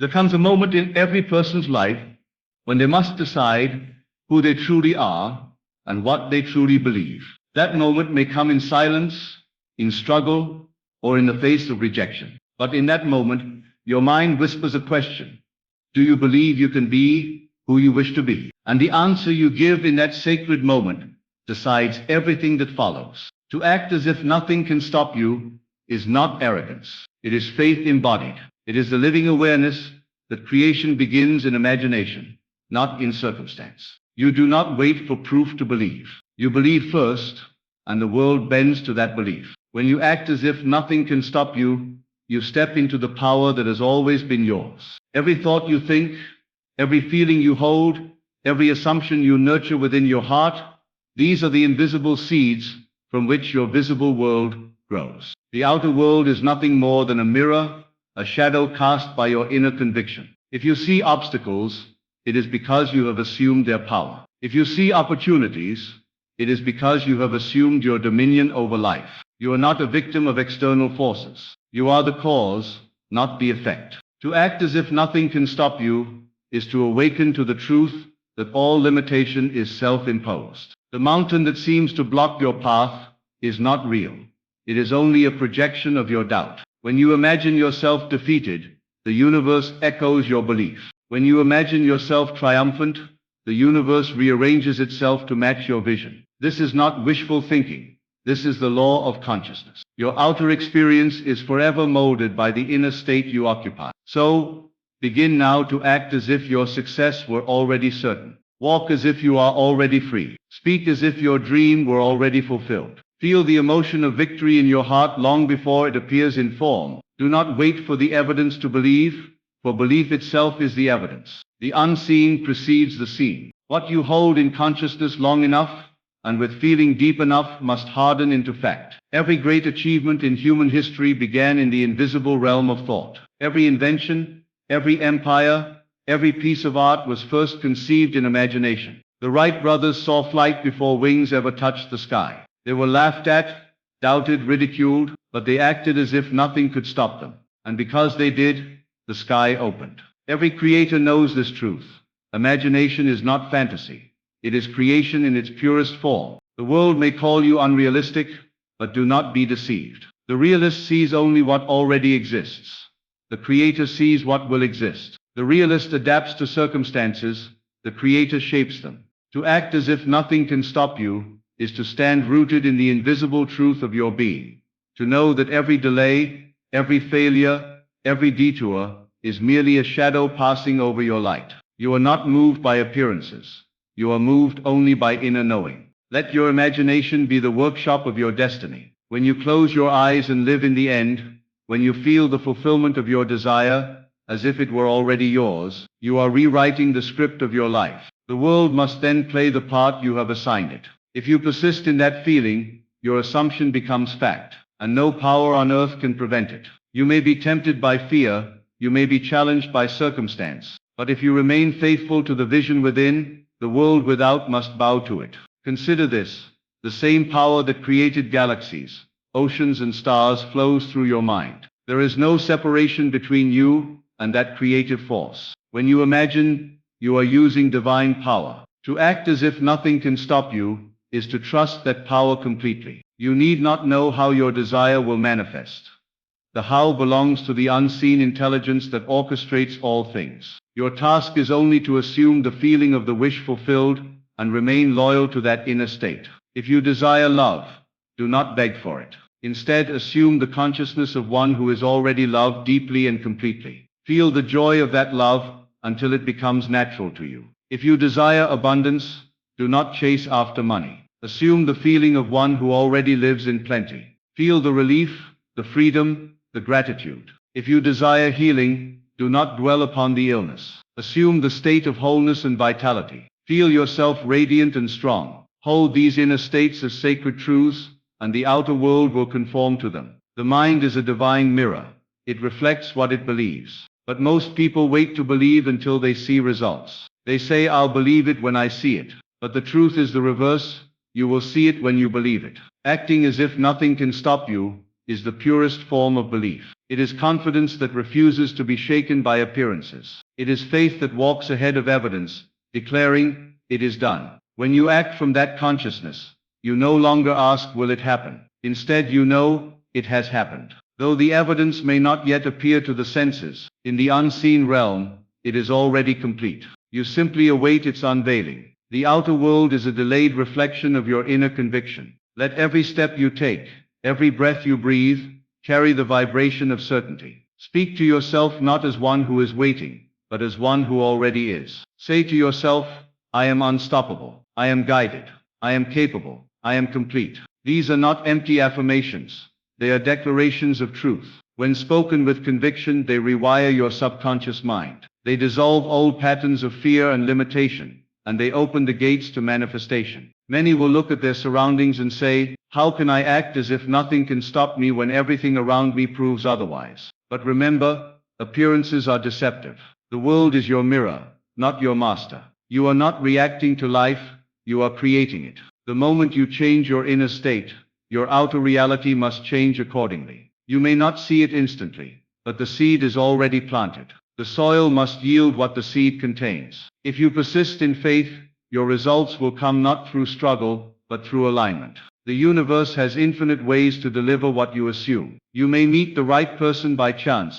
There comes a moment in every person's life when they must decide who they truly are and what they truly believe. That moment may come in silence, in struggle, or in the face of rejection. But in that moment, your mind whispers a question. Do you believe you can be who you wish to be? And the answer you give in that sacred moment decides everything that follows. To act as if nothing can stop you is not arrogance. It is faith embodied. It is the living awareness that creation begins in imagination, not in circumstance. You do not wait for proof to believe. You believe first, and the world bends to that belief. When you act as if nothing can stop you, you step into the power that has always been yours. Every thought you think, every feeling you hold, every assumption you nurture within your heart, these are the invisible seeds from which your visible world grows. The outer world is nothing more than a mirror, a shadow cast by your inner conviction. If you see obstacles, it is because you have assumed their power. If you see opportunities, it is because you have assumed your dominion over life. You are not a victim of external forces. You are the cause, not the effect. To act as if nothing can stop you is to awaken to the truth that all limitation is self-imposed. The mountain that seems to block your path is not real. It is only a projection of your doubt. When you imagine yourself defeated, the universe echoes your belief. When you imagine yourself triumphant, the universe rearranges itself to match your vision. This is not wishful thinking. This is the law of consciousness. Your outer experience is forever molded by the inner state you occupy. So, begin now to act as if your success were already certain. Walk as if you are already free. Speak as if your dream were already fulfilled. Feel the emotion of victory in your heart long before it appears in form. Do not wait for the evidence to believe, for belief itself is the evidence. The unseen precedes the seen. What you hold in consciousness long enough, and with feeling deep enough, must harden into fact. Every great achievement in human history began in the invisible realm of thought. Every invention, every empire, every piece of art was first conceived in imagination. The Wright brothers saw flight before wings ever touched the sky. They were laughed at, doubted, ridiculed, but they acted as if nothing could stop them. And because they did, the sky opened. Every creator knows this truth. Imagination is not fantasy. It is creation in its purest form. The world may call you unrealistic, but do not be deceived. The realist sees only what already exists. The creator sees what will exist. The realist adapts to circumstances. The creator shapes them. To act as if nothing can stop you is to stand rooted in the invisible truth of your being. To know that every delay, every failure, every detour is merely a shadow passing over your light. You are not moved by appearances. You are moved only by inner knowing. Let your imagination be the workshop of your destiny. When you close your eyes and live in the end, when you feel the fulfillment of your desire, as if it were already yours, you are rewriting the script of your life. The world must then play the part you have assigned it. If you persist in that feeling, your assumption becomes fact, and no power on earth can prevent it. You may be tempted by fear, you may be challenged by circumstance, but if you remain faithful to the vision within, the world without must bow to it. Consider this: the same power that created galaxies, oceans and stars flows through your mind. There is no separation between you and that creative force. When you imagine, you are using divine power. To act as if nothing can stop you is to trust that power completely. You need not know how your desire will manifest. The how belongs to the unseen intelligence that orchestrates all things. Your task is only to assume the feeling of the wish fulfilled and remain loyal to that inner state. If you desire love, do not beg for it. Instead, assume the consciousness of one who is already loved deeply and completely. Feel the joy of that love until it becomes natural to you. If you desire abundance, do not chase after money. Assume the feeling of one who already lives in plenty. Feel the relief, the freedom, the gratitude. If you desire healing, do not dwell upon the illness. Assume the state of wholeness and vitality. Feel yourself radiant and strong. Hold these inner states as sacred truths, and the outer world will conform to them. The mind is a divine mirror. It reflects what it believes. But most people wait to believe until they see results. They say, "I'll believe it when I see it." But the truth is the reverse. You will see it when you believe it. Acting as if nothing can stop you is the purest form of belief. It is confidence that refuses to be shaken by appearances. It is faith that walks ahead of evidence, declaring, "It is done." When you act from that consciousness, you no longer ask, "Will it happen?" Instead, you know, "It has happened." Though the evidence may not yet appear to the senses, in the unseen realm, it is already complete. You simply await its unveiling. The outer world is a delayed reflection of your inner conviction. Let every step you take, every breath you breathe, carry the vibration of certainty. Speak to yourself not as one who is waiting, but as one who already is. Say to yourself, "I am unstoppable. I am guided. I am capable. I am complete." These are not empty affirmations. They are declarations of truth. When spoken with conviction, they rewire your subconscious mind. They dissolve old patterns of fear and limitation, and they open the gates to manifestation. Many will look at their surroundings and say, "How can I act as if nothing can stop me when everything around me proves otherwise?" But remember, appearances are deceptive. The world is your mirror, not your master. You are not reacting to life, you are creating it. The moment you change your inner state, your outer reality must change accordingly. You may not see it instantly, but the seed is already planted. The soil must yield what the seed contains. If you persist in faith, your results will come not through struggle, but through alignment. The universe has infinite ways to deliver what you assume. You may meet the right person by chance,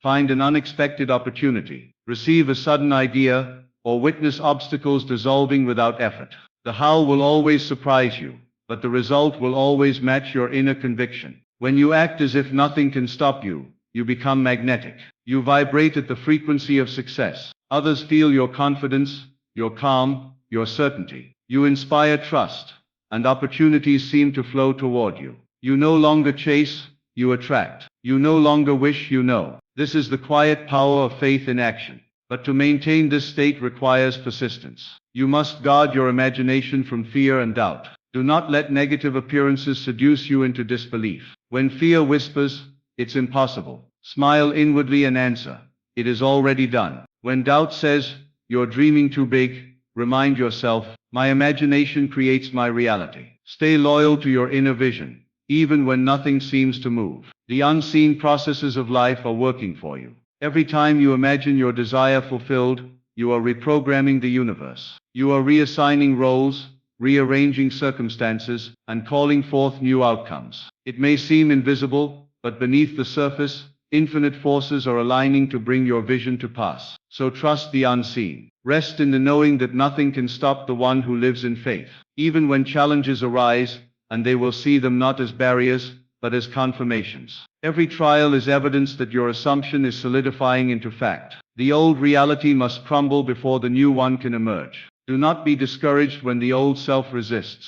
find an unexpected opportunity, receive a sudden idea, or witness obstacles dissolving without effort. The how will always surprise you, but the result will always match your inner conviction. When you act as if nothing can stop you, you become magnetic. You vibrate at the frequency of success. Others feel your confidence, your calm, your certainty. You inspire trust, and opportunities seem to flow toward you. You no longer chase, you attract. You no longer wish, you know. This is the quiet power of faith in action. But to maintain this state requires persistence. You must guard your imagination from fear and doubt. Do not let negative appearances seduce you into disbelief. When fear whispers, "It's impossible," smile inwardly and answer, "It is already done." When doubt says, "You're dreaming too big," remind yourself, "My imagination creates my reality." Stay loyal to your inner vision, even when nothing seems to move. The unseen processes of life are working for you. Every time you imagine your desire fulfilled, you are reprogramming the universe. You are reassigning roles, rearranging circumstances, and calling forth new outcomes. It may seem invisible, but beneath the surface, infinite forces are aligning to bring your vision to pass. So trust the unseen. Rest in the knowing that nothing can stop the one who lives in faith. Even when challenges arise, and they will see them not as barriers, but as confirmations. Every trial is evidence that your assumption is solidifying into fact. The old reality must crumble before the new one can emerge. Do not be discouraged when the old self resists.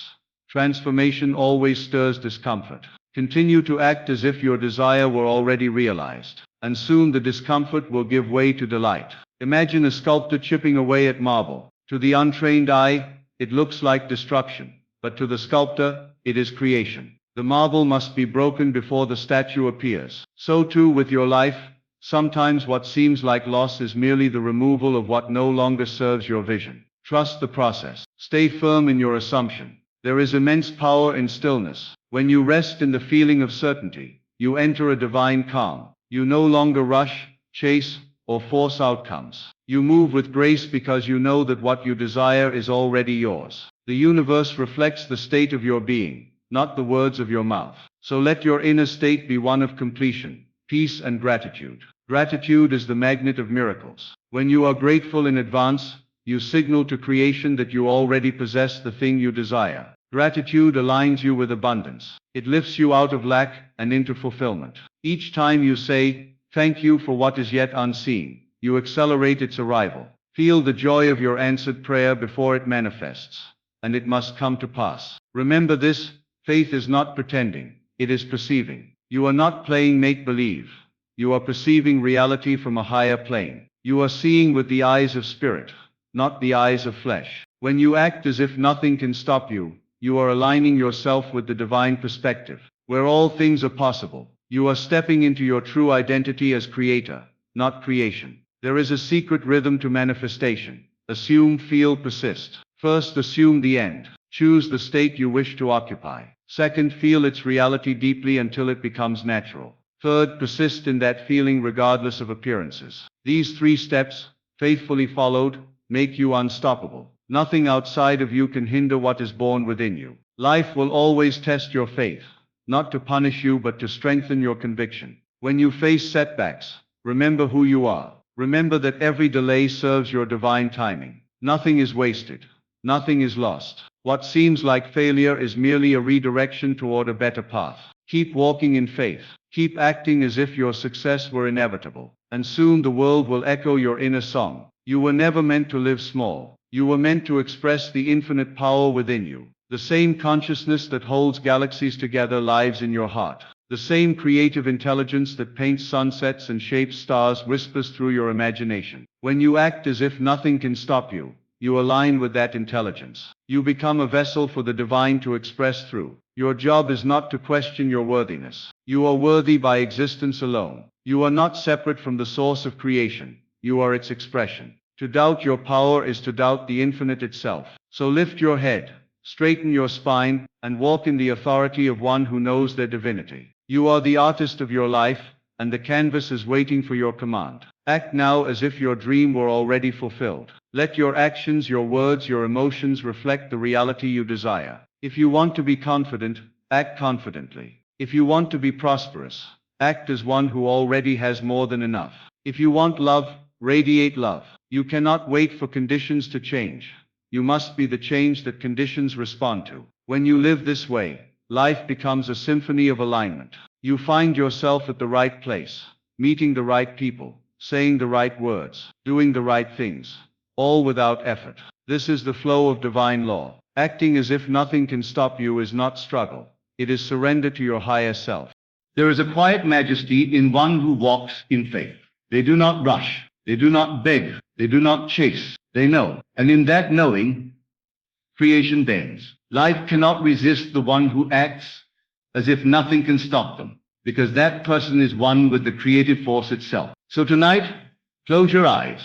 Transformation always stirs discomfort. Continue to act as if your desire were already realized, and soon the discomfort will give way to delight. Imagine a sculptor chipping away at marble. To the untrained eye, it looks like destruction, but to the sculptor, it is creation. The marble must be broken before the statue appears. So too with your life, sometimes what seems like loss is merely the removal of what no longer serves your vision. Trust the process. Stay firm in your assumption. There is immense power in stillness. When you rest in the feeling of certainty, you enter a divine calm. You no longer rush, chase, or force outcomes. You move with grace because you know that what you desire is already yours. The universe reflects the state of your being, not the words of your mouth. So let your inner state be one of completion, peace, and gratitude. Gratitude is the magnet of miracles. When you are grateful in advance, you signal to creation that you already possess the thing you desire. Gratitude aligns you with abundance. It lifts you out of lack and into fulfillment. Each time you say, "Thank you for what is yet unseen," you accelerate its arrival. Feel the joy of your answered prayer before it manifests, and it must come to pass. Remember this, faith is not pretending, it is perceiving. You are not playing make-believe. You are perceiving reality from a higher plane. You are seeing with the eyes of spirit, not the eyes of flesh. When you act as if nothing can stop you, you are aligning yourself with the divine perspective, where all things are possible. You are stepping into your true identity as creator, not creation. There is a secret rhythm to manifestation. Assume, feel, persist. First, assume the end. Choose the state you wish to occupy. Second, feel its reality deeply until it becomes natural. Third, persist in that feeling regardless of appearances. These 3 steps, faithfully followed, make you unstoppable. Nothing outside of you can hinder what is born within you. Life will always test your faith, not to punish you but to strengthen your conviction. When you face setbacks, remember who you are. Remember that every delay serves your divine timing. Nothing is wasted. Nothing is lost. What seems like failure is merely a redirection toward a better path. Keep walking in faith. Keep acting as if your success were inevitable. And soon the world will echo your inner song. You were never meant to live small. You were meant to express the infinite power within you. The same consciousness that holds galaxies together lives in your heart. The same creative intelligence that paints sunsets and shapes stars whispers through your imagination. When you act as if nothing can stop you, you align with that intelligence. You become a vessel for the divine to express through. Your job is not to question your worthiness. You are worthy by existence alone. You are not separate from the source of creation. You are its expression. To doubt your power is to doubt the infinite itself. So lift your head, straighten your spine, and walk in the authority of one who knows their divinity. You are the artist of your life, and the canvas is waiting for your command. Act now as if your dream were already fulfilled. Let your actions, your words, your emotions reflect the reality you desire. If you want to be confident, act confidently. If you want to be prosperous, act as one who already has more than enough. If you want love, radiate love. You cannot wait for conditions to change. You must be the change that conditions respond to. When you live this way, life becomes a symphony of alignment. You find yourself at the right place, meeting the right people, saying the right words, doing the right things, all without effort. This is the flow of divine law. Acting as if nothing can stop you is not struggle. It is surrender to your higher self. There is a quiet majesty in one who walks in faith. They do not rush. They do not beg. They do not chase. They know. And in that knowing, creation bends. Life cannot resist the one who acts as if nothing can stop them, because that person is one with the creative force itself. So tonight, close your eyes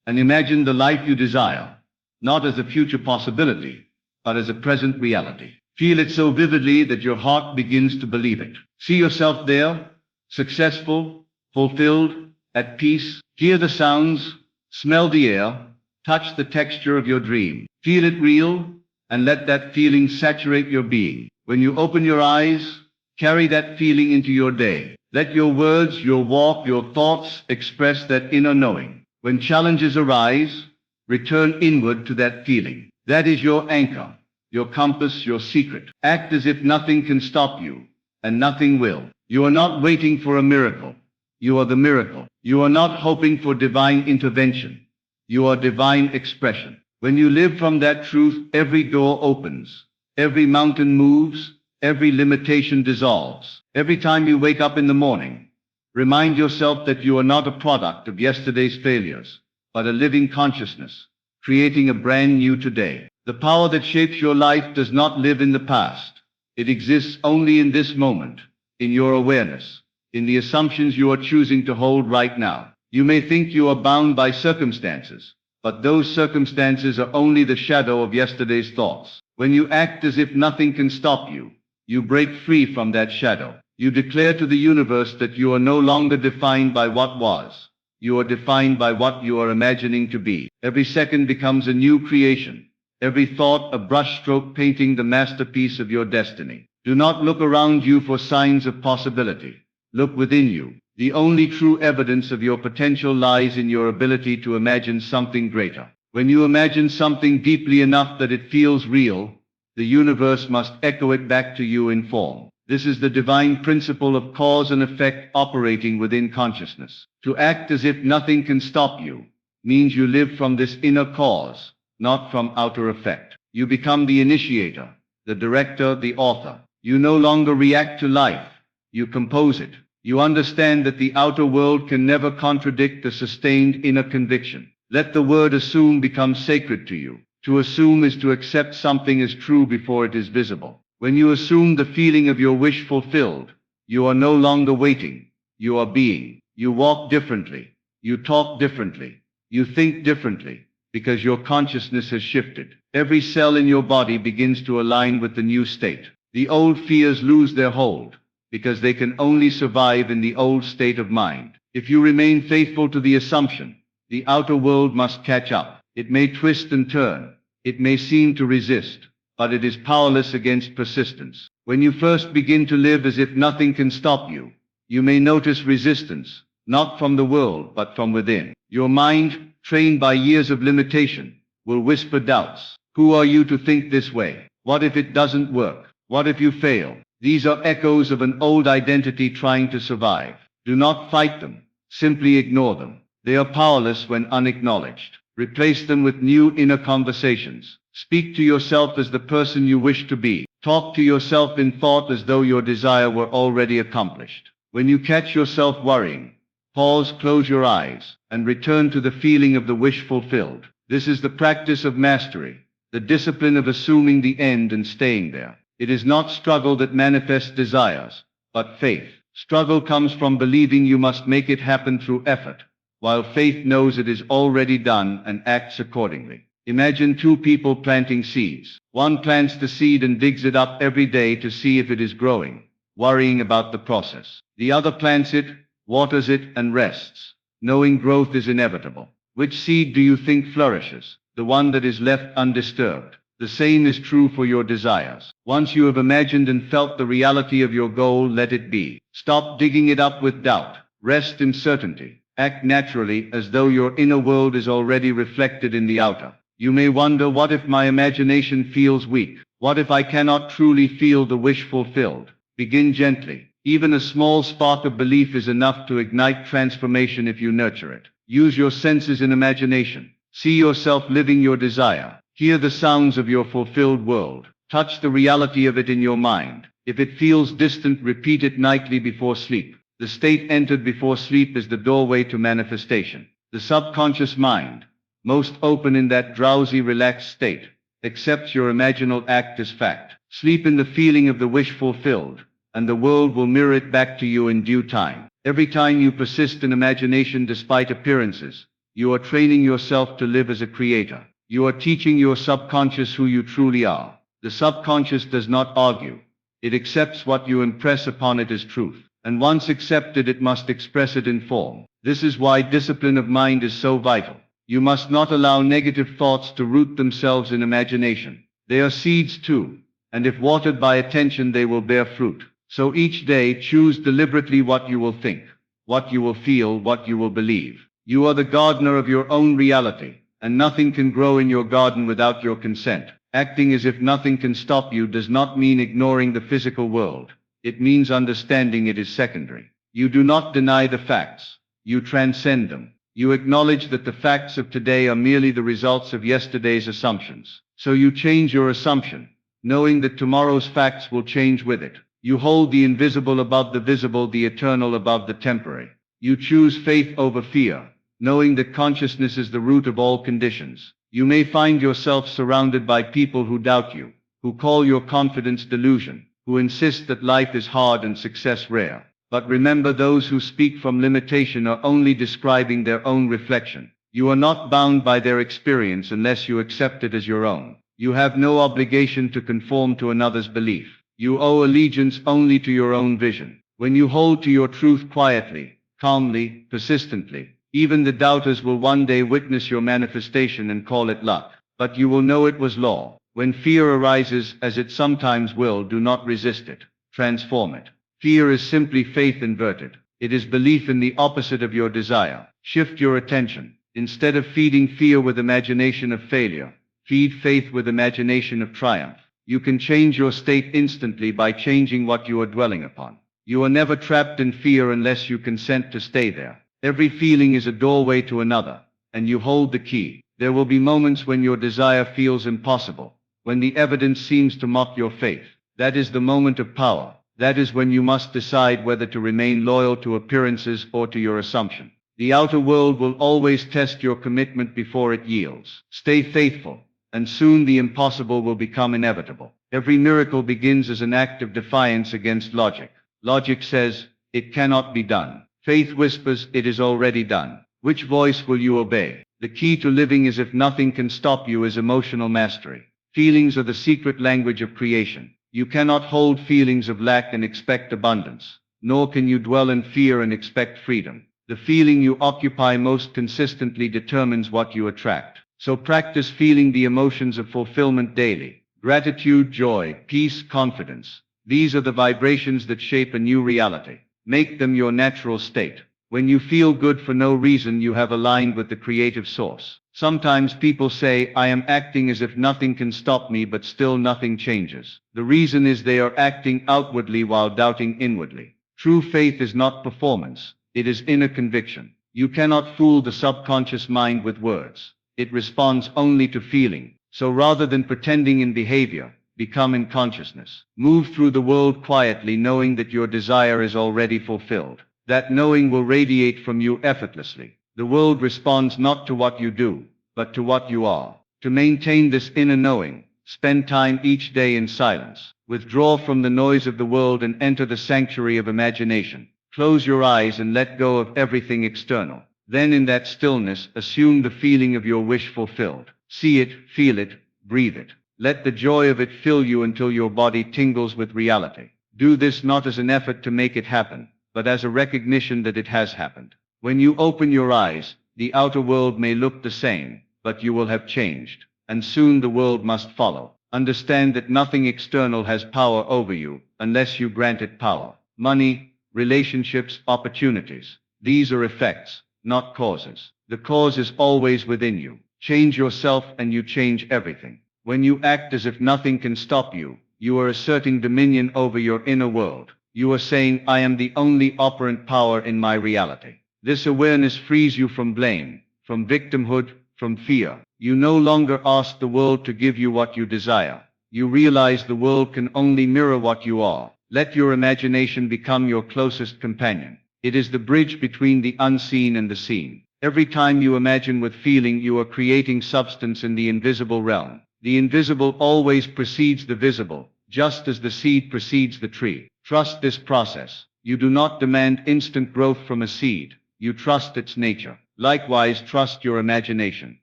and imagine the life you desire, not as a future possibility, but as a present reality. Feel it so vividly that your heart begins to believe it. See yourself there, successful, fulfilled, at peace. Hear the sounds, smell the air, touch the texture of your dream. Feel it real, and let that feeling saturate your being. When you open your eyes, carry that feeling into your day. Let your words, your walk, your thoughts express that inner knowing. When challenges arise, return inward to that feeling. That is your anchor, your compass, your secret. Act as if nothing can stop you, and nothing will. You are not waiting for a miracle. You are the miracle. You are not hoping for divine intervention. You are divine expression. When you live from that truth, every door opens, every mountain moves, every limitation dissolves. Every time you wake up in the morning, remind yourself that you are not a product of yesterday's failures, but a living consciousness, creating a brand new today. The power that shapes your life does not live in the past. It exists only in this moment, in your awareness, in the assumptions you are choosing to hold right now. You may think you are bound by circumstances, but those circumstances are only the shadow of yesterday's thoughts. When you act as if nothing can stop you, you break free from that shadow. You declare to the universe that you are no longer defined by what was. You are defined by what you are imagining to be. Every second becomes a new creation. Every thought a brushstroke painting the masterpiece of your destiny. Do not look around you for signs of possibility. Look within you. The only true evidence of your potential lies in your ability to imagine something greater. When you imagine something deeply enough that it feels real, the universe must echo it back to you in form. This is the divine principle of cause and effect operating within consciousness. To act as if nothing can stop you means you live from this inner cause, not from outer effect. You become the initiator, the director, the author. You no longer react to life. You compose it. You understand that the outer world can never contradict the sustained inner conviction. Let the word assume become sacred to you. To assume is to accept something as true before it is visible. When you assume the feeling of your wish fulfilled, you are no longer waiting. You are being. You walk differently. You talk differently. You think differently, because your consciousness has shifted. Every cell in your body begins to align with the new state. The old fears lose their hold, because they can only survive in the old state of mind. If you remain faithful to the assumption, the outer world must catch up. It may twist and turn. It may seem to resist, but it is powerless against persistence. When you first begin to live as if nothing can stop you, you may notice resistance, not from the world, but from within. Your mind, trained by years of limitation, will whisper doubts. Who are you to think this way? What if it doesn't work? What if you fail? These are echoes of an old identity trying to survive. Do not fight them. Simply ignore them. They are powerless when unacknowledged. Replace them with new inner conversations. Speak to yourself as the person you wish to be. Talk to yourself in thought as though your desire were already accomplished. When you catch yourself worrying, pause, close your eyes, and return to the feeling of the wish fulfilled. This is the practice of mastery, the discipline of assuming the end and staying there. It is not struggle that manifests desires, but faith. Struggle comes from believing you must make it happen through effort, while faith knows it is already done and acts accordingly. Imagine two people planting seeds. One plants the seed and digs it up every day to see if it is growing, worrying about the process. The other plants it, waters it, and rests, knowing growth is inevitable. Which seed do you think flourishes? The one that is left undisturbed. The same is true for your desires. Once you have imagined and felt the reality of your goal, let it be. Stop digging it up with doubt. Rest in certainty. Act naturally, as though your inner world is already reflected in the outer. You may wonder, what if my imagination feels weak? What if I cannot truly feel the wish fulfilled? Begin gently. Even a small spark of belief is enough to ignite transformation if you nurture it. Use your senses in imagination. See yourself living your desire. Hear the sounds of your fulfilled world. Touch the reality of it in your mind. If it feels distant, repeat it nightly before sleep. The state entered before sleep is the doorway to manifestation. The subconscious mind, most open in that drowsy, relaxed state, accepts your imaginal act as fact. Sleep in the feeling of the wish fulfilled, and the world will mirror it back to you in due time. Every time you persist in imagination despite appearances, you are training yourself to live as a creator. You are teaching your subconscious who you truly are. The subconscious does not argue. It accepts what you impress upon it as truth. And once accepted, it must express it in form. This is why discipline of mind is so vital. You must not allow negative thoughts to root themselves in imagination. They are seeds too, and if watered by attention, they will bear fruit. So each day, choose deliberately what you will think, what you will feel, what you will believe. You are the gardener of your own reality, and nothing can grow in your garden without your consent. Acting as if nothing can stop you does not mean ignoring the physical world. It means understanding it is secondary. You do not deny the facts. You transcend them. You acknowledge that the facts of today are merely the results of yesterday's assumptions. So you change your assumption, knowing that tomorrow's facts will change with it. You hold the invisible above the visible, the eternal above the temporary. You choose faith over fear, knowing that consciousness is the root of all conditions. You may find yourself surrounded by people who doubt you, who call your confidence delusion, who insist that life is hard and success rare. But remember, those who speak from limitation are only describing their own reflection. You are not bound by their experience unless you accept it as your own. You have no obligation to conform to another's belief. You owe allegiance only to your own vision. When you hold to your truth quietly, calmly, persistently, even the doubters will one day witness your manifestation and call it luck. But you will know it was law. When fear arises, as it sometimes will, do not resist it. Transform it. Fear is simply faith inverted. It is belief in the opposite of your desire. Shift your attention. Instead of feeding fear with imagination of failure, feed faith with imagination of triumph. You can change your state instantly by changing what you are dwelling upon. You are never trapped in fear unless you consent to stay there. Every feeling is a doorway to another, and you hold the key. There will be moments when your desire feels impossible, when the evidence seems to mock your faith. That is the moment of power. That is when you must decide whether to remain loyal to appearances or to your assumption. The outer world will always test your commitment before it yields. Stay faithful, and soon the impossible will become inevitable. Every miracle begins as an act of defiance against logic. Logic says, it cannot be done. Faith whispers, it is already done. Which voice will you obey? The key to living as if nothing can stop you is emotional mastery. Feelings are the secret language of creation. You cannot hold feelings of lack and expect abundance, nor can you dwell in fear and expect freedom. The feeling you occupy most consistently determines what you attract. So practice feeling the emotions of fulfillment daily. Gratitude, joy, peace, confidence. These are the vibrations that shape a new reality. Make them your natural state. When you feel good for no reason, you have aligned with the creative source. Sometimes people say, I am acting as if nothing can stop me, but still nothing changes. The reason is they are acting outwardly while doubting inwardly. True faith is not performance. It is inner conviction. You cannot fool the subconscious mind with words. It responds only to feeling. So rather than pretending in behavior, become in consciousness. Move through the world quietly, knowing that your desire is already fulfilled. That knowing will radiate from you effortlessly. The world responds not to what you do, but to what you are. To maintain this inner knowing, spend time each day in silence. Withdraw from the noise of the world and enter the sanctuary of imagination. Close your eyes and let go of everything external. Then in that stillness, assume the feeling of your wish fulfilled. See it, feel it, breathe it. Let the joy of it fill you until your body tingles with reality. Do this not as an effort to make it happen, but as a recognition that it has happened. When you open your eyes, the outer world may look the same, but you will have changed, and soon the world must follow. Understand that nothing external has power over you, unless you grant it power. Money, relationships, opportunities. These are effects, not causes. The cause is always within you. Change yourself and you change everything. When you act as if nothing can stop you, you are asserting dominion over your inner world. You are saying, I am the only operant power in my reality. This awareness frees you from blame, from victimhood, from fear. You no longer ask the world to give you what you desire. You realize the world can only mirror what you are. Let your imagination become your closest companion. It is the bridge between the unseen and the seen. Every time you imagine with feeling, you are creating substance in the invisible realm. The invisible always precedes the visible, just as the seed precedes the tree. Trust this process. You do not demand instant growth from a seed. You trust its nature. Likewise, trust your imagination.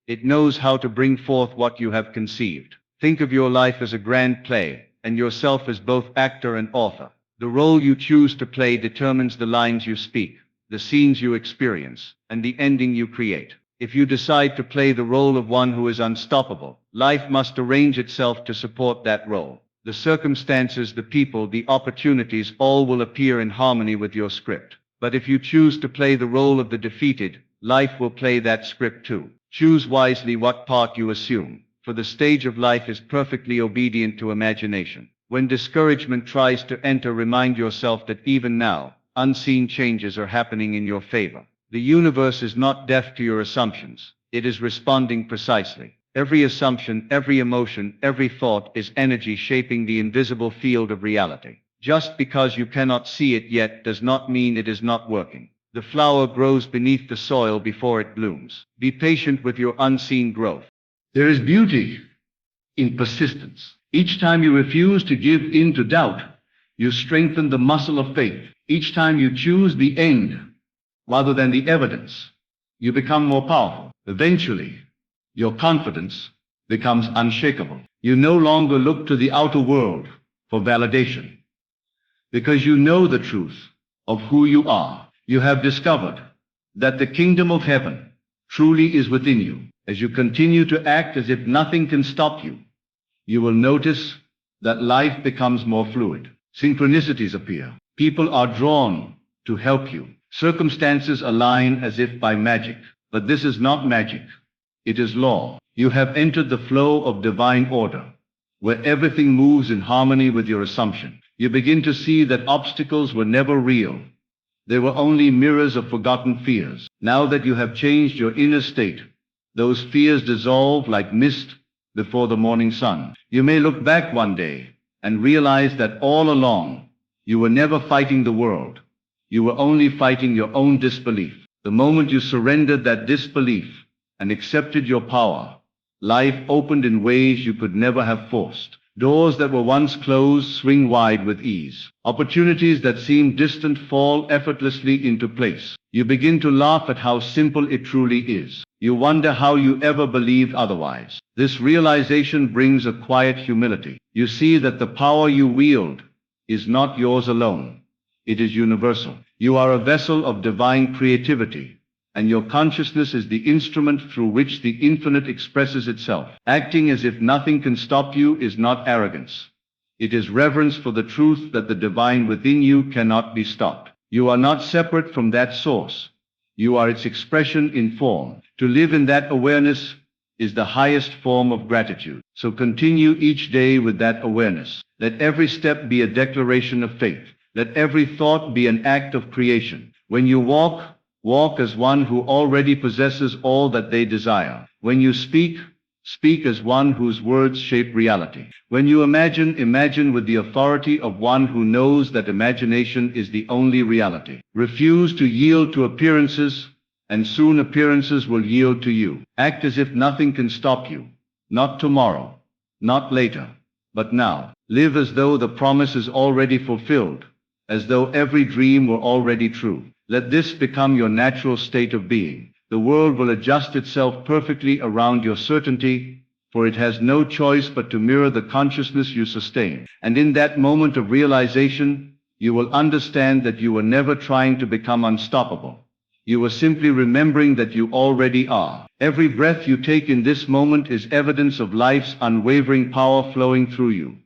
It knows how to bring forth what you have conceived. Think of your life as a grand play, and yourself as both actor and author. The role you choose to play determines the lines you speak, the scenes you experience, and the ending you create. If you decide to play the role of one who is unstoppable, life must arrange itself to support that role. The circumstances, the people, the opportunities, all will appear in harmony with your script. But if you choose to play the role of the defeated, life will play that script too. Choose wisely what part you assume, for the stage of life is perfectly obedient to imagination. When discouragement tries to enter, remind yourself that even now, unseen changes are happening in your favor. The universe is not deaf to your assumptions. It is responding precisely. Every assumption, every emotion, every thought is energy shaping the invisible field of reality. Just because you cannot see it yet does not mean it is not working. The flower grows beneath the soil before it blooms. Be patient with your unseen growth. There is beauty in persistence. Each time you refuse to give in to doubt, you strengthen the muscle of faith. Each time you choose the end rather than the evidence, you become more powerful. Eventually, your confidence becomes unshakable. You no longer look to the outer world for validation, because you know the truth of who you are. You have discovered that the kingdom of heaven truly is within you. As you continue to act as if nothing can stop you, you will notice that life becomes more fluid. Synchronicities appear. People are drawn to help you. Circumstances align as if by magic. But this is not magic. It is law. You have entered the flow of divine order, where everything moves in harmony with your assumption. You begin to see that obstacles were never real. They were only mirrors of forgotten fears. Now that you have changed your inner state, those fears dissolve like mist before the morning sun. You may look back one day and realize that all along, you were never fighting the world. You were only fighting your own disbelief. The moment you surrendered that disbelief and accepted your power, life opened in ways you could never have forced. Doors that were once closed swing wide with ease. Opportunities that seemed distant fall effortlessly into place. You begin to laugh at how simple it truly is. You wonder how you ever believed otherwise. This realization brings a quiet humility. You see that the power you wield is not yours alone. It is universal. You are a vessel of divine creativity, and your consciousness is the instrument through which the infinite expresses itself. Acting as if nothing can stop you is not arrogance. It is reverence for the truth that the divine within you cannot be stopped. You are not separate from that source. You are its expression in form. To live in that awareness is the highest form of gratitude. So continue each day with that awareness. Let every step be a declaration of faith. Let every thought be an act of creation. When you walk as one who already possesses all that they desire. When you speak as one whose words shape reality. When you imagine with the authority of one who knows that imagination is the only reality. Refuse to yield to appearances, and soon appearances will yield to you. Act as if nothing can stop you. Not tomorrow, not later, but now. Live as though the promise is already fulfilled, as though every dream were already true. Let this become your natural state of being. The world will adjust itself perfectly around your certainty, for it has no choice but to mirror the consciousness you sustain. And in that moment of realization, you will understand that you were never trying to become unstoppable. You were simply remembering that you already are. Every breath you take in this moment is evidence of life's unwavering power flowing through you.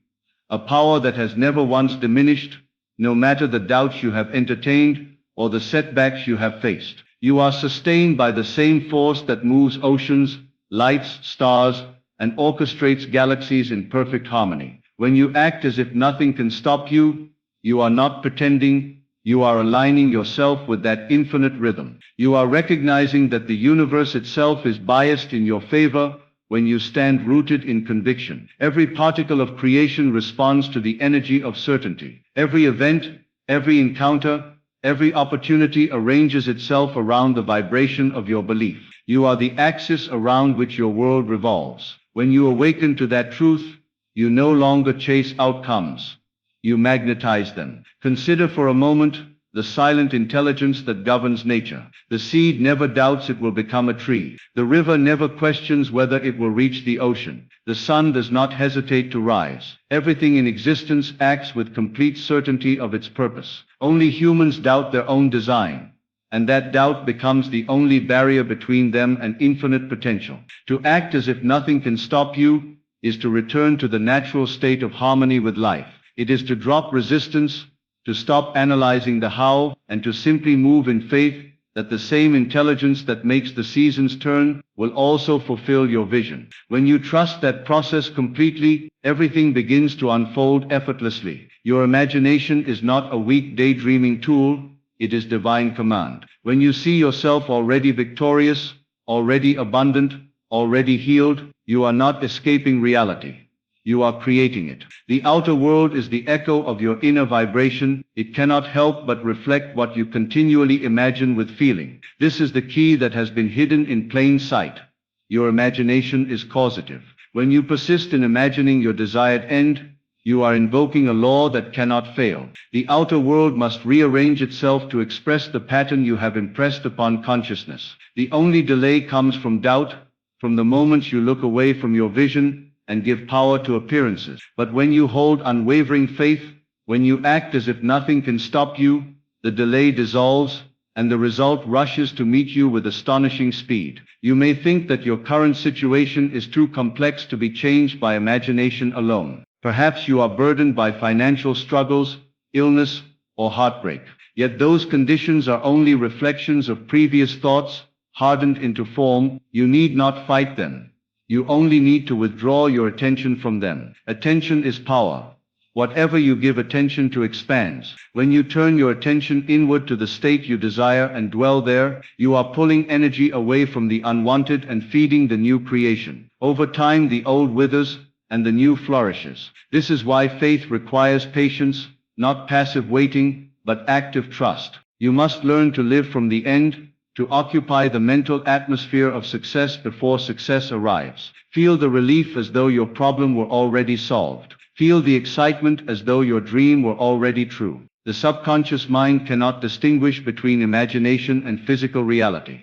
A power that has never once diminished, no matter the doubts you have entertained, or the setbacks you have faced. You are sustained by the same force that moves oceans, lights stars, and orchestrates galaxies in perfect harmony. When you act as if nothing can stop you, you are not pretending, you are aligning yourself with that infinite rhythm. You are recognizing that the universe itself is biased in your favor when you stand rooted in conviction. Every particle of creation responds to the energy of certainty. Every event, every encounter, every opportunity arranges itself around the vibration of your belief. You are the axis around which your world revolves. When you awaken to that truth, you no longer chase outcomes. You magnetize them. Consider for a moment the silent intelligence that governs nature. The seed never doubts it will become a tree. The river never questions whether it will reach the ocean. The sun does not hesitate to rise. Everything in existence acts with complete certainty of its purpose. Only humans doubt their own design, and that doubt becomes the only barrier between them and infinite potential. To act as if nothing can stop you is to return to the natural state of harmony with life. It is to drop resistance, to stop analyzing the how, and to simply move in faith that the same intelligence that makes the seasons turn will also fulfill your vision. When you trust that process completely, everything begins to unfold effortlessly. Your imagination is not a weak daydreaming tool, it is divine command. When you see yourself already victorious, already abundant, already healed, you are not escaping reality. You are creating it. The outer world is the echo of your inner vibration. It cannot help but reflect what you continually imagine with feeling. This is the key that has been hidden in plain sight. Your imagination is causative. When you persist in imagining your desired end, you are invoking a law that cannot fail. The outer world must rearrange itself to express the pattern you have impressed upon consciousness. The only delay comes from doubt, from the moments you look away from your vision and give power to appearances. But when you hold unwavering faith, when you act as if nothing can stop you, the delay dissolves, and the result rushes to meet you with astonishing speed. You may think that your current situation is too complex to be changed by imagination alone. Perhaps you are burdened by financial struggles, illness, or heartbreak. Yet those conditions are only reflections of previous thoughts, hardened into form. You need not fight them. You only need to withdraw your attention from them. Attention is power. Whatever you give attention to expands. When you turn your attention inward to the state you desire and dwell there, you are pulling energy away from the unwanted and feeding the new creation. Over time, the old withers and the new flourishes. This is why faith requires patience, not passive waiting, but active trust. You must learn to live from the end, to occupy the mental atmosphere of success before success arrives. Feel the relief as though your problem were already solved. Feel the excitement as though your dream were already true. The subconscious mind cannot distinguish between imagination and physical reality.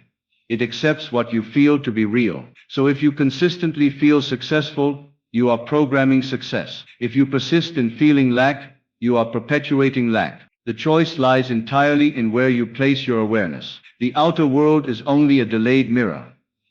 It accepts what you feel to be real. So if you consistently feel successful, you are programming success. If you persist in feeling lack, you are perpetuating lack. The choice lies entirely in where you place your awareness. The outer world is only a delayed mirror.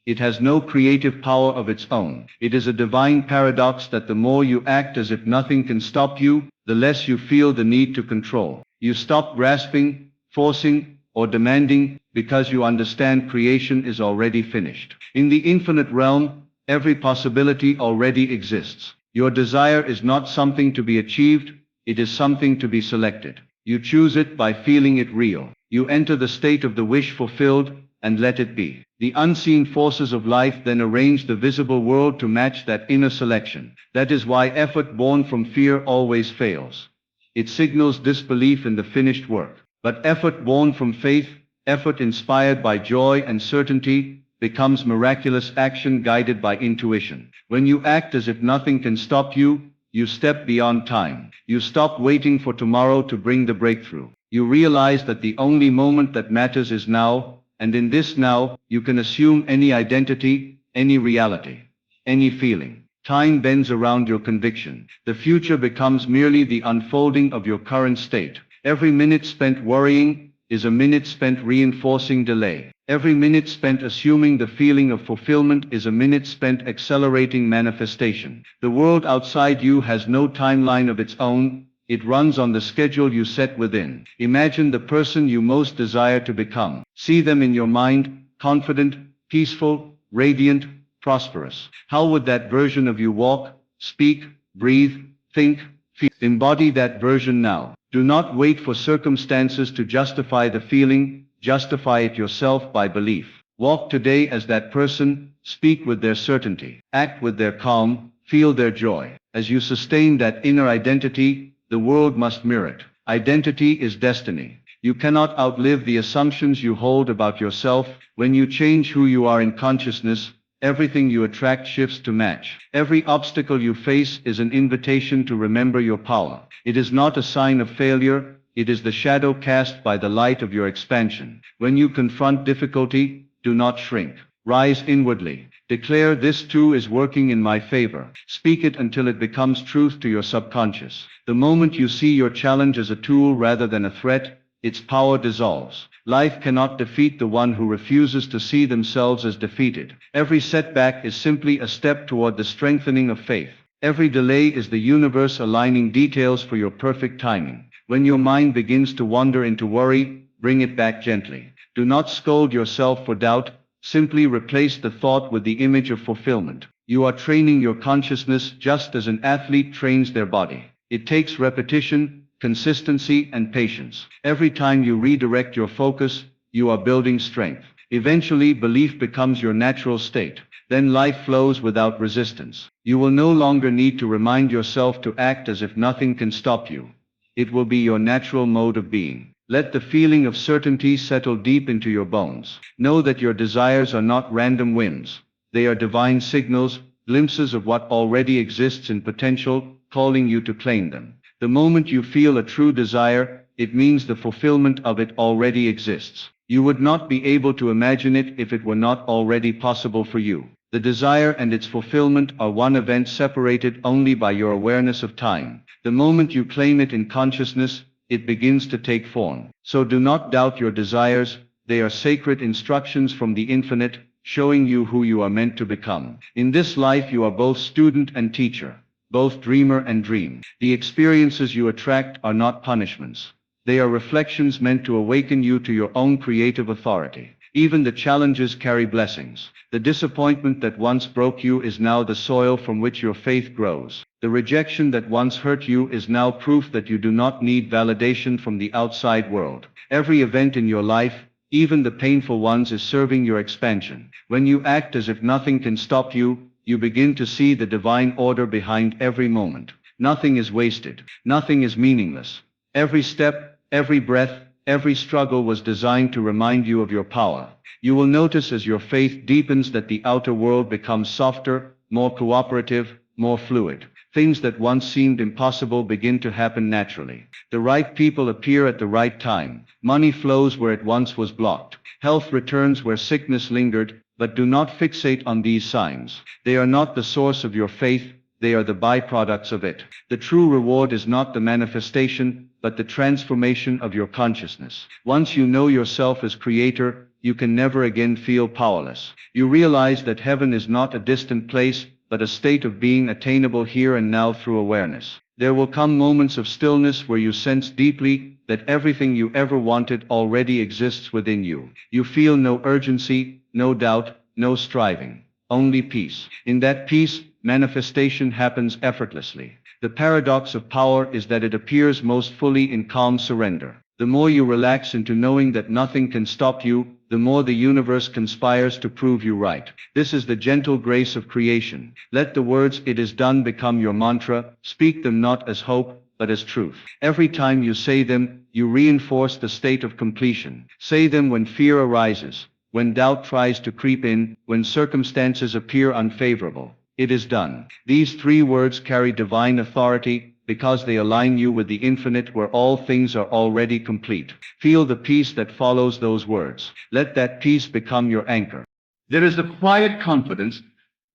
It has no creative power of its own. It is a divine paradox that the more you act as if nothing can stop you, the less you feel the need to control. You stop grasping, forcing, or demanding because you understand creation is already finished. In the infinite realm, every possibility already exists. Your desire is not something to be achieved, it is something to be selected. You choose it by feeling it real. You enter the state of the wish fulfilled and let it be. The unseen forces of life then arrange the visible world to match that inner selection. That is why effort born from fear always fails. It signals disbelief in the finished work. But effort born from faith, effort inspired by joy and certainty, becomes miraculous action guided by intuition. When you act as if nothing can stop you, you step beyond time. You stop waiting for tomorrow to bring the breakthrough. You realize that the only moment that matters is now, and in this now, you can assume any identity, any reality, any feeling. Time bends around your conviction. The future becomes merely the unfolding of your current state. Every minute spent worrying is a minute spent reinforcing delay. Every minute spent assuming the feeling of fulfillment is a minute spent accelerating manifestation. The world outside you has no timeline of its own. It runs on the schedule you set within. Imagine the person you most desire to become. See them in your mind, confident, peaceful, radiant, prosperous. How would that version of you walk, speak, breathe, think, feel? Embody that version now. Do not wait for circumstances to justify the feeling, justify it yourself by belief. Walk today as that person, speak with their certainty, act with their calm, feel their joy. As you sustain that inner identity, the world must mirror it. Identity is destiny. You cannot outlive the assumptions you hold about yourself. When you change who you are in consciousness, everything you attract shifts to match. Every obstacle you face is an invitation to remember your power. It is not a sign of failure, it is the shadow cast by the light of your expansion. When you confront difficulty, do not shrink. Rise inwardly. Declare, this too is working in my favor. Speak it until it becomes truth to your subconscious. The moment you see your challenge as a tool rather than a threat, its power dissolves. Life cannot defeat the one who refuses to see themselves as defeated. Every setback is simply a step toward the strengthening of faith. Every delay is the universe aligning details for your perfect timing. When your mind begins to wander into worry, bring it back gently. Do not scold yourself for doubt, simply replace the thought with the image of fulfillment. You are training your consciousness just as an athlete trains their body. It takes repetition, consistency, and patience. Every time you redirect your focus, you are building strength. Eventually, belief becomes your natural state. Then life flows without resistance. You will no longer need to remind yourself to act as if nothing can stop you. It will be your natural mode of being. Let the feeling of certainty settle deep into your bones. Know that your desires are not random whims. They are divine signals, glimpses of what already exists in potential, calling you to claim them. The moment you feel a true desire, it means the fulfillment of it already exists. You would not be able to imagine it if it were not already possible for you. The desire and its fulfillment are one event separated only by your awareness of time. The moment you claim it in consciousness, it begins to take form. So do not doubt your desires, they are sacred instructions from the infinite, showing you who you are meant to become. In this life you are both student and teacher, both dreamer and dream. The experiences you attract are not punishments. They are reflections meant to awaken you to your own creative authority. Even the challenges carry blessings. The disappointment that once broke you is now the soil from which your faith grows. The rejection that once hurt you is now proof that you do not need validation from the outside world. Every event in your life, even the painful ones, is serving your expansion. When you act as if nothing can stop you, you begin to see the divine order behind every moment. Nothing is wasted. Nothing is meaningless. Every step, every breath, every struggle was designed to remind you of your power. You will notice as your faith deepens that the outer world becomes softer, more cooperative, more fluid. Things that once seemed impossible begin to happen naturally. The right people appear at the right time. Money flows where it once was blocked. Health returns where sickness lingered, but do not fixate on these signs. They are not the source of your faith, they are the byproducts of it. The true reward is not the manifestation, but the transformation of your consciousness. Once you know yourself as creator, you can never again feel powerless. You realize that heaven is not a distant place, but a state of being attainable here and now through awareness. There will come moments of stillness where you sense deeply that everything you ever wanted already exists within you. You feel no urgency, no doubt, no striving, only peace. In that peace, manifestation happens effortlessly. The paradox of power is that it appears most fully in calm surrender. The more you relax into knowing that nothing can stop you, the more the universe conspires to prove you right. This is the gentle grace of creation. Let the words "it is done" become your mantra. Speak them not as hope, but as truth. Every time you say them, you reinforce the state of completion. Say them when fear arises, when doubt tries to creep in, when circumstances appear unfavorable. It is done. These three words carry divine authority, because they align you with the infinite where all things are already complete. Feel the peace that follows those words. Let that peace become your anchor. There is a quiet confidence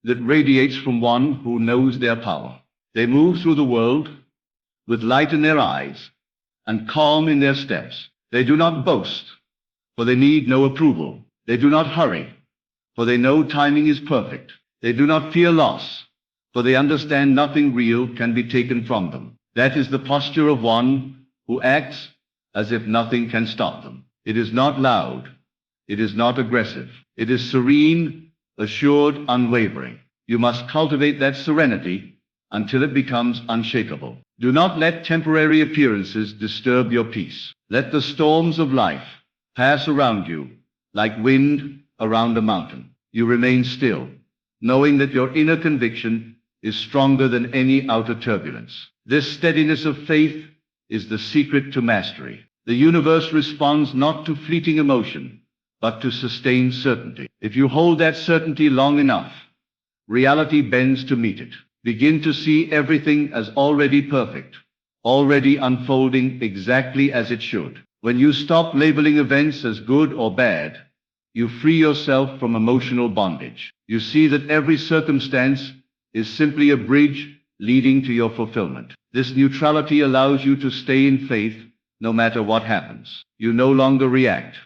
that radiates from one who knows their power. They move through the world with light in their eyes and calm in their steps. They do not boast, for they need no approval. They do not hurry, for they know timing is perfect. They do not fear loss, for they understand nothing real can be taken from them. That is the posture of one who acts as if nothing can stop them. It is not loud. It is not aggressive. It is serene, assured, unwavering. You must cultivate that serenity until it becomes unshakable. Do not let temporary appearances disturb your peace. Let the storms of life pass around you like wind around a mountain. You remain still, knowing that your inner conviction is stronger than any outer turbulence. This steadiness of faith is the secret to mastery. The universe responds not to fleeting emotion, but to sustained certainty. If you hold that certainty long enough, reality bends to meet it. Begin to see everything as already perfect, already unfolding exactly as it should. When you stop labeling events as good or bad, you free yourself from emotional bondage. You see that every circumstance is simply a bridge leading to your fulfillment. This neutrality allows you to stay in faith no matter what happens. You no longer react.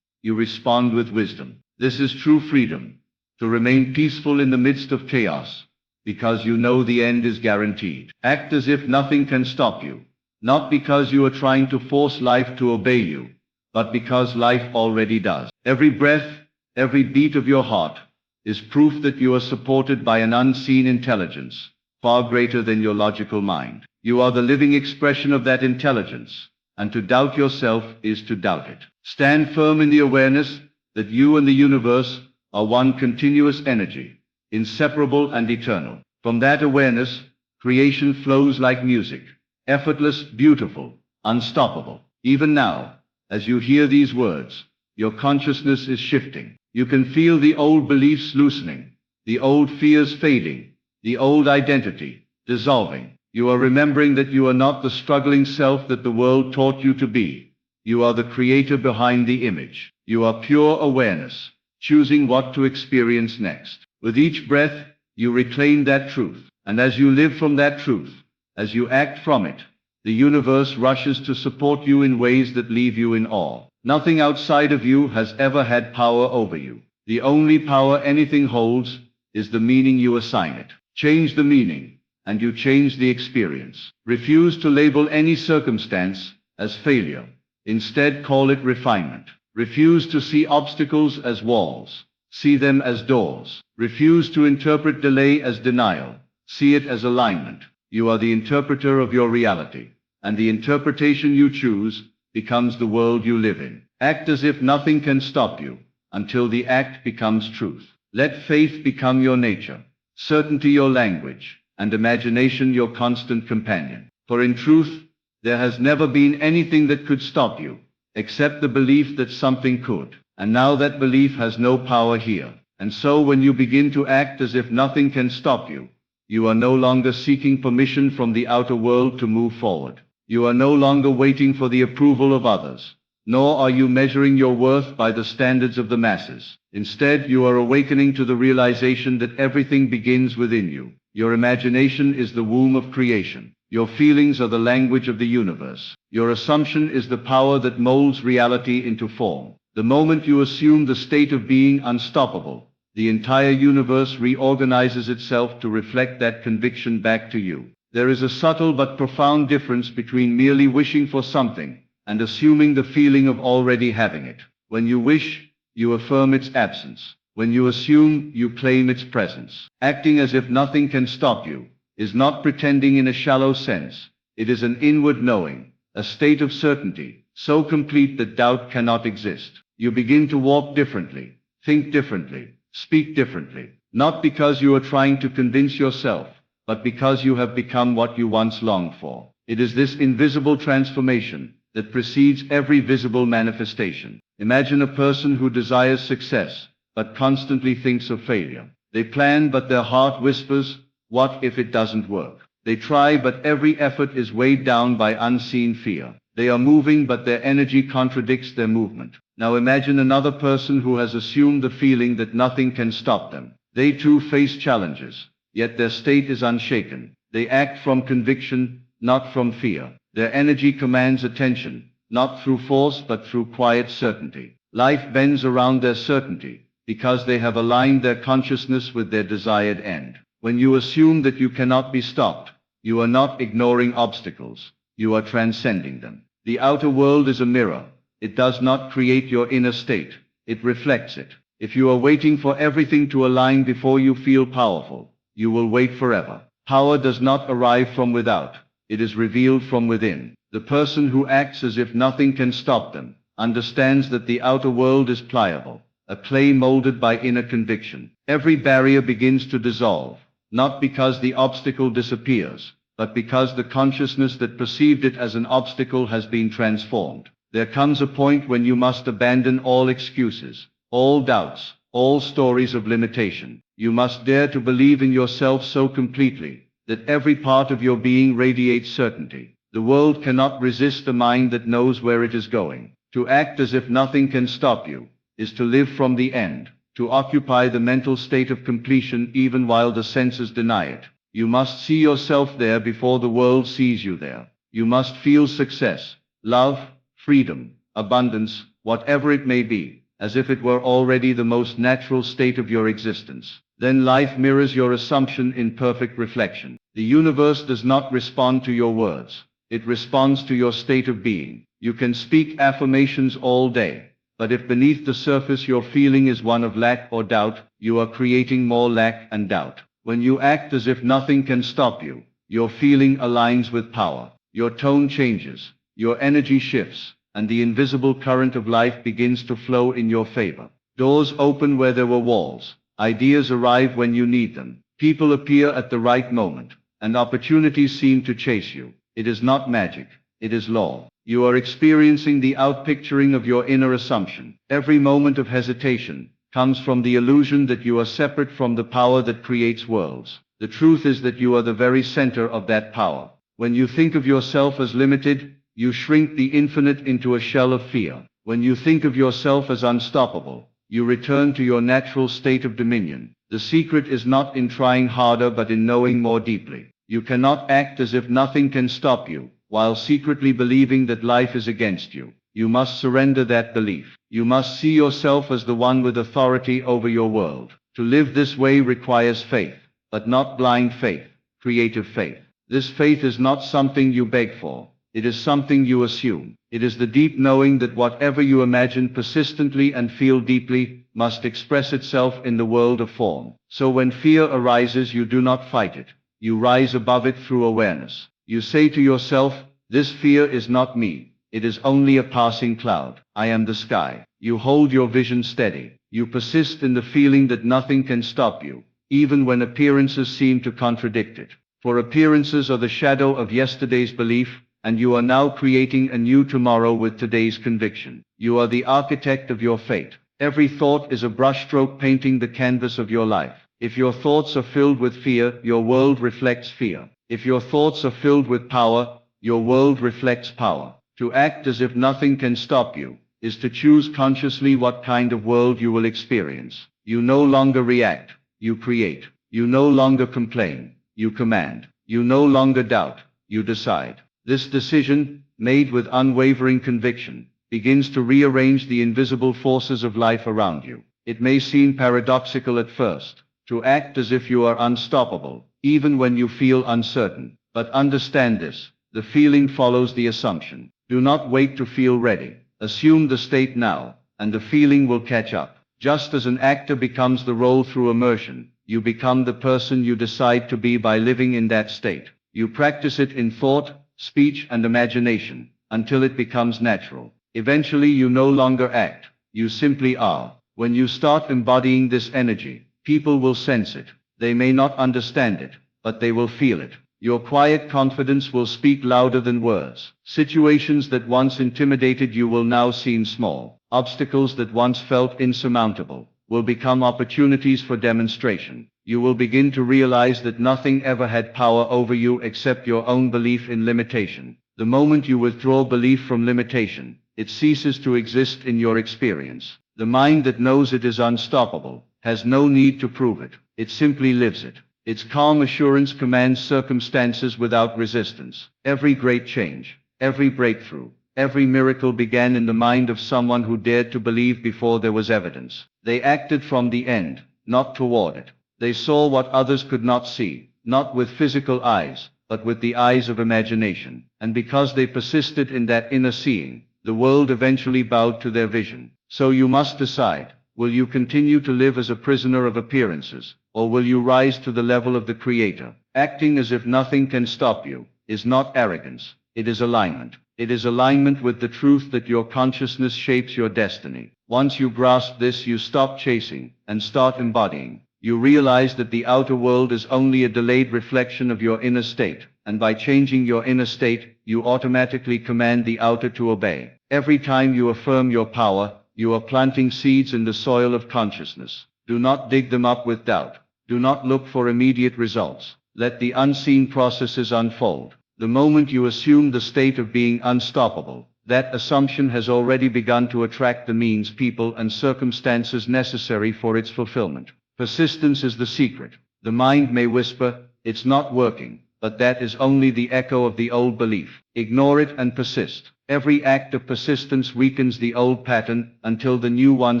You respond with wisdom. This is true freedom, to remain peaceful in the midst of chaos, because you know the end is guaranteed. Act as if nothing can stop you, not because you are trying to force life to obey you, but because life already does. Every breath, every beat of your heart is proof that you are supported by an unseen intelligence, far greater than your logical mind. You are the living expression of that intelligence, and to doubt yourself is to doubt it. Stand firm in the awareness that you and the universe are one continuous energy, inseparable and eternal. From that awareness, creation flows like music, effortless, beautiful, unstoppable. Even now, as you hear these words, your consciousness is shifting. You can feel the old beliefs loosening, the old fears fading, the old identity dissolving. You are remembering that you are not the struggling self that the world taught you to be. You are the creator behind the image. You are pure awareness, choosing what to experience next. With each breath, you reclaim that truth. And as you live from that truth, as you act from it, the universe rushes to support you in ways that leave you in awe. Nothing outside of you has ever had power over you. The only power anything holds is the meaning you assign it. Change the meaning, and you change the experience. Refuse to label any circumstance as failure. Instead, call it refinement. Refuse to see obstacles as walls. See them as doors. Refuse to interpret delay as denial. See it as alignment. You are the interpreter of your reality, and the interpretation you choose becomes the world you live in. Act as if nothing can stop you, until the act becomes truth. Let faith become your nature, certainty your language, and imagination your constant companion. For in truth, there has never been anything that could stop you, except the belief that something could. And now that belief has no power here. And so when you begin to act as if nothing can stop you, You are no longer seeking permission from the outer world to move forward. You are no longer waiting for the approval of others, nor are you measuring your worth by the standards of the masses. Instead, you are awakening to the realization that everything begins within you. Your imagination is the womb of creation. Your feelings are the language of the universe. Your assumption is the power that molds reality into form. The moment you assume the state of being unstoppable, the entire universe reorganizes itself to reflect that conviction back to you. There is a subtle but profound difference between merely wishing for something and assuming the feeling of already having it. When you wish, you affirm its absence. When you assume, you claim its presence. Acting as if nothing can stop you is not pretending in a shallow sense. It is an inward knowing, a state of certainty, so complete that doubt cannot exist. You begin to walk differently, think differently, speak differently, not because you are trying to convince yourself, but because you have become what you once longed for. It is this invisible transformation that precedes every visible manifestation. Imagine a person who desires success, but constantly thinks of failure. They plan, but their heart whispers, "What if it doesn't work?" They try, but every effort is weighed down by unseen fear. They are moving, but their energy contradicts their movement. Now imagine another person who has assumed the feeling that nothing can stop them. They too face challenges, yet their state is unshaken. They act from conviction, not from fear. Their energy commands attention, not through force but through quiet certainty. Life bends around their certainty, because they have aligned their consciousness with their desired end. When you assume that you cannot be stopped, you are not ignoring obstacles, you are transcending them. The outer world is a mirror. It does not create your inner state, it reflects it. If you are waiting for everything to align before you feel powerful, you will wait forever. Power does not arrive from without, it is revealed from within. The person who acts as if nothing can stop them understands that the outer world is pliable, a clay molded by inner conviction. Every barrier begins to dissolve, not because the obstacle disappears, but because the consciousness that perceived it as an obstacle has been transformed. There comes a point when you must abandon all excuses, all doubts, all stories of limitation. You must dare to believe in yourself so completely that every part of your being radiates certainty. The world cannot resist a mind that knows where it is going. To act as if nothing can stop you is to live from the end, to occupy the mental state of completion even while the senses deny it. You must see yourself there before the world sees you there. You must feel success, love, freedom, abundance, whatever it may be, as if it were already the most natural state of your existence. Then life mirrors your assumption in perfect reflection. The universe does not respond to your words. It responds to your state of being. You can speak affirmations all day, but if beneath the surface your feeling is one of lack or doubt, you are creating more lack and doubt. When you act as if nothing can stop you, your feeling aligns with power. Your tone changes, your energy shifts, and the invisible current of life begins to flow in your favor. Doors open where there were walls. Ideas arrive when you need them. People appear at the right moment, and opportunities seem to chase you. It is not magic, it is law. You are experiencing the outpicturing of your inner assumption. Every moment of hesitation comes from the illusion that you are separate from the power that creates worlds. The truth is that you are the very center of that power. When you think of yourself as limited, you shrink the infinite into a shell of fear. When you think of yourself as unstoppable, you return to your natural state of dominion. The secret is not in trying harder but in knowing more deeply. You cannot act as if nothing can stop you, while secretly believing that life is against you. You must surrender that belief. You must see yourself as the one with authority over your world. To live this way requires faith, but not blind faith, creative faith. This faith is not something you beg for. It is something you assume. It is the deep knowing that whatever you imagine persistently and feel deeply must express itself in the world of form. So when fear arises, you do not fight it. You rise above it through awareness. You say to yourself, "This fear is not me. It is only a passing cloud. I am the sky." You hold your vision steady. You persist in the feeling that nothing can stop you, even when appearances seem to contradict it. For appearances are the shadow of yesterday's belief, and you are now creating a new tomorrow with today's conviction. You are the architect of your fate. Every thought is a brushstroke painting the canvas of your life. If your thoughts are filled with fear, your world reflects fear. If your thoughts are filled with power, your world reflects power. To act as if nothing can stop you is to choose consciously what kind of world you will experience. You no longer react, you create. You no longer complain, you command. You no longer doubt, you decide. This decision, made with unwavering conviction, begins to rearrange the invisible forces of life around you. It may seem paradoxical at first, to act as if you are unstoppable, even when you feel uncertain. But understand this, the feeling follows the assumption. Do not wait to feel ready. Assume the state now, and the feeling will catch up. Just as an actor becomes the role through immersion, you become the person you decide to be by living in that state. You practice it in thought, speech, and imagination, until it becomes natural. Eventually you no longer act, you simply are. When you start embodying this energy, people will sense it. They may not understand it, but they will feel it. Your quiet confidence will speak louder than words. Situations that once intimidated you will now seem small. Obstacles that once felt insurmountable will become opportunities for demonstration. You will begin to realize that nothing ever had power over you except your own belief in limitation. The moment you withdraw belief from limitation, it ceases to exist in your experience. The mind that knows it is unstoppable has no need to prove it. It simply lives it. Its calm assurance commands circumstances without resistance. Every great change, every breakthrough, every miracle began in the mind of someone who dared to believe before there was evidence. They acted from the end, not toward it. They saw what others could not see, not with physical eyes, but with the eyes of imagination. And because they persisted in that inner seeing, the world eventually bowed to their vision. So you must decide, will you continue to live as a prisoner of appearances, or will you rise to the level of the Creator? Acting as if nothing can stop you is not arrogance, it is alignment. It is alignment with the truth that your consciousness shapes your destiny. Once you grasp this, you stop chasing and start embodying. You realize that the outer world is only a delayed reflection of your inner state, and by changing your inner state, you automatically command the outer to obey. Every time you affirm your power, you are planting seeds in the soil of consciousness. Do not dig them up with doubt. Do not look for immediate results. Let the unseen processes unfold. The moment you assume the state of being unstoppable, that assumption has already begun to attract the means, people, and circumstances necessary for its fulfillment. Persistence is the secret. The mind may whisper, "It's not working," but that is only the echo of the old belief. Ignore it and persist. Every act of persistence weakens the old pattern until the new one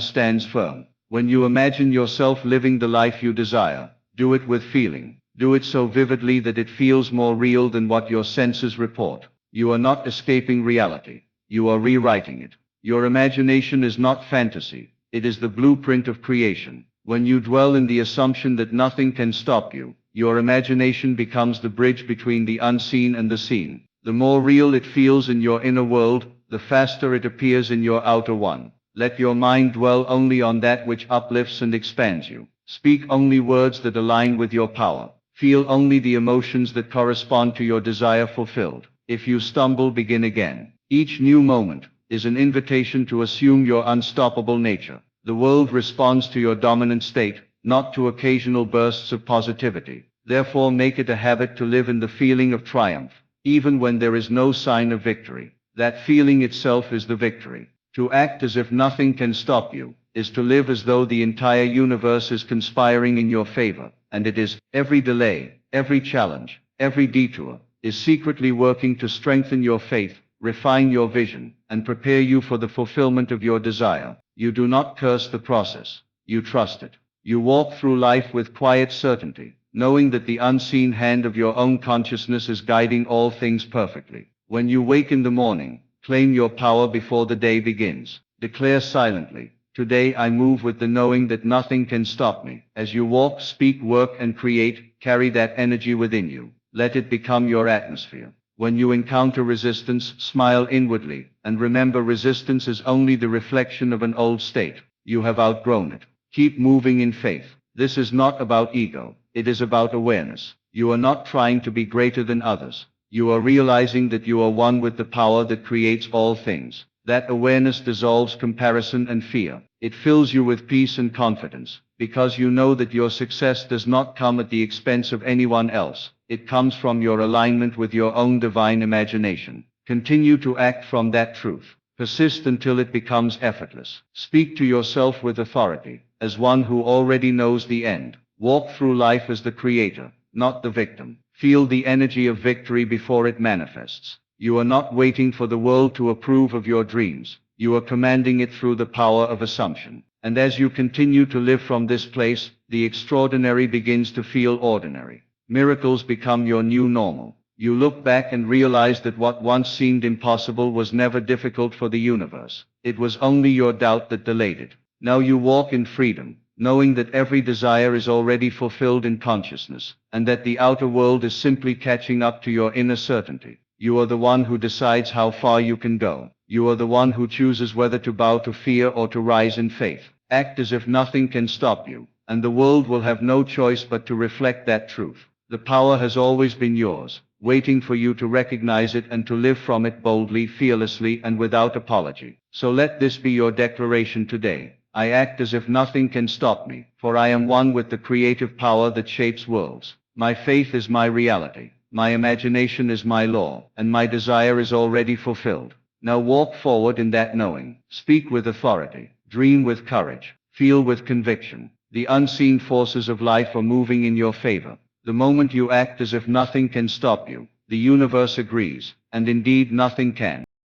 stands firm. When you imagine yourself living the life you desire, do it with feeling. Do it so vividly that it feels more real than what your senses report. You are not escaping reality. You are rewriting it. Your imagination is not fantasy. It is the blueprint of creation. When you dwell in the assumption that nothing can stop you, your imagination becomes the bridge between the unseen and the seen. The more real it feels in your inner world, the faster it appears in your outer one. Let your mind dwell only on that which uplifts and expands you. Speak only words that align with your power. Feel only the emotions that correspond to your desire fulfilled. If you stumble, begin again. Each new moment is an invitation to assume your unstoppable nature. The world responds to your dominant state, not to occasional bursts of positivity. Therefore, make it a habit to live in the feeling of triumph, even when there is no sign of victory. That feeling itself is the victory. To act as if nothing can stop you is to live as though the entire universe is conspiring in your favor, and it is. Every delay, every challenge, every detour is secretly working to strengthen your faith, refine your vision, and prepare you for the fulfillment of your desire. You do not curse the process, you trust it. You walk through life with quiet certainty, knowing that the unseen hand of your own consciousness is guiding all things perfectly. When you wake in the morning, claim your power before the day begins. Declare silently, "Today I move with the knowing that nothing can stop me." As you walk, speak, work, and create, carry that energy within you. Let it become your atmosphere. When you encounter resistance, smile inwardly, and remember, resistance is only the reflection of an old state. You have outgrown it. Keep moving in faith. This is not about ego. It is about awareness. You are not trying to be greater than others. You are realizing that you are one with the power that creates all things. That awareness dissolves comparison and fear. It fills you with peace and confidence. because you know that your success does not come at the expense of anyone else. It comes from your alignment with your own divine imagination. Continue to act from that truth. Persist until it becomes effortless. Speak to yourself with authority, as one who already knows the end. Walk through life as the creator, not the victim. Feel the energy of victory before it manifests. You are not waiting for the world to approve of your dreams. You are commanding it through the power of assumption. And as you continue to live from this place, the extraordinary begins to feel ordinary. Miracles become your new normal. You look back and realize that what once seemed impossible was never difficult for the universe. It was only your doubt that delayed it. Now you walk in freedom, knowing that every desire is already fulfilled in consciousness, and that the outer world is simply catching up to your inner certainty. You are the one who decides how far you can go. You are the one who chooses whether to bow to fear or to rise in faith. Act as if nothing can stop you, and the world will have no choice but to reflect that truth. The power has always been yours, waiting for you to recognize it and to live from it boldly, fearlessly, and without apology. So let this be your declaration today. I act as if nothing can stop me, for I am one with the creative power that shapes worlds. My faith is my reality. My imagination is my law, and my desire is already fulfilled. Now walk forward in that knowing. Speak with authority. Dream with courage. Feel with conviction. The unseen forces of life are moving in your favor. The moment you act as if nothing can stop you, the universe agrees, and indeed nothing can.